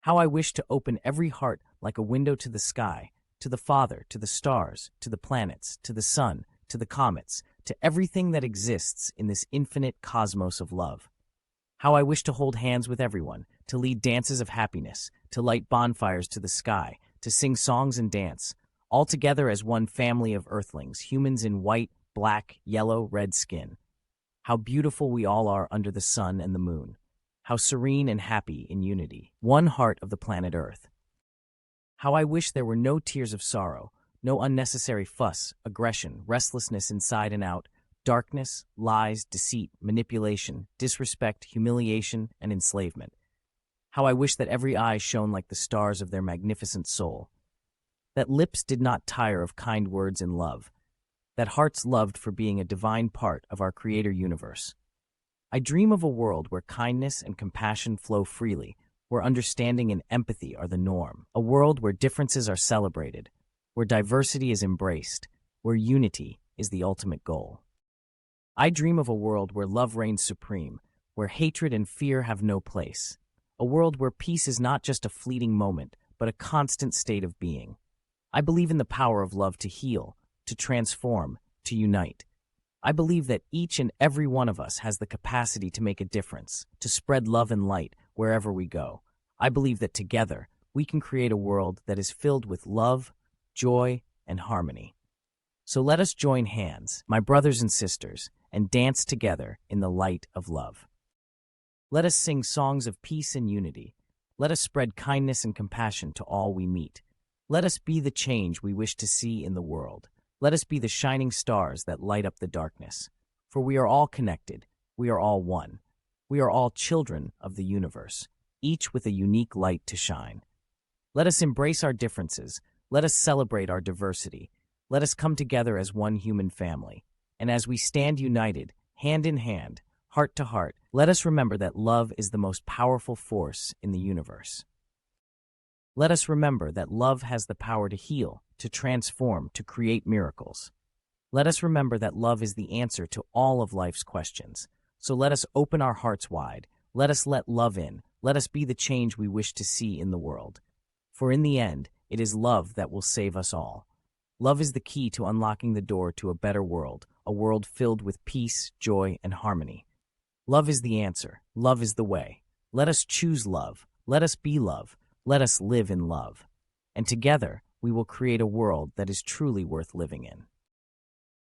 How I wish to open every heart like a window to the sky, to the Father, to the stars, to the planets, to the sun, to the comets, to everything that exists in this infinite cosmos of love. How I wish to hold hands with everyone, to lead dances of happiness, to light bonfires to the sky, to sing songs and dance, all together as one family of Earthlings, humans in white, black, yellow, red skin. How beautiful we all are under the sun and the moon. How serene and happy in unity, one heart of the planet Earth. How I wish there were no tears of sorrow, no unnecessary fuss, aggression, restlessness inside and out, darkness, lies, deceit, manipulation, disrespect, humiliation, and enslavement. How I wish that every eye shone like the stars of their magnificent soul. That lips did not tire of kind words in love. That hearts loved for being a divine part of our Creator universe. I dream of a world where kindness and compassion flow freely, where understanding and empathy are the norm. A world where differences are celebrated, where diversity is embraced, where unity is the ultimate goal. I dream of a world where love reigns supreme, where hatred and fear have no place. A world where peace is not just a fleeting moment, but a constant state of being. I believe in the power of love to heal, to transform, to unite. I believe that each and every one of us has the capacity to make a difference, to spread love and light wherever we go. I believe that together, we can create a world that is filled with love, joy, and harmony. So let us join hands, my brothers and sisters, and dance together in the light of love. Let us sing songs of peace and unity. Let us spread kindness and compassion to all we meet. Let us be the change we wish to see in the world. Let us be the shining stars that light up the darkness. For we are all connected. We are all one. We are all children of the universe, each with a unique light to shine. Let us embrace our differences. Let us celebrate our diversity. Let us come together as one human family. And as we stand united, hand in hand, heart to heart, let us remember that love is the most powerful force in the universe. Let us remember that love has the power to heal, to transform, to create miracles. Let us remember that love is the answer to all of life's questions. So let us open our hearts wide. Let us let love in. Let us be the change we wish to see in the world. For in the end, it is love that will save us all. Love is the key to unlocking the door to a better world, a world filled with peace, joy, and harmony. Love is the answer. Love is the way. Let us choose love. Let us be love. Let us live in love. And together, we will create a world that is truly worth living in.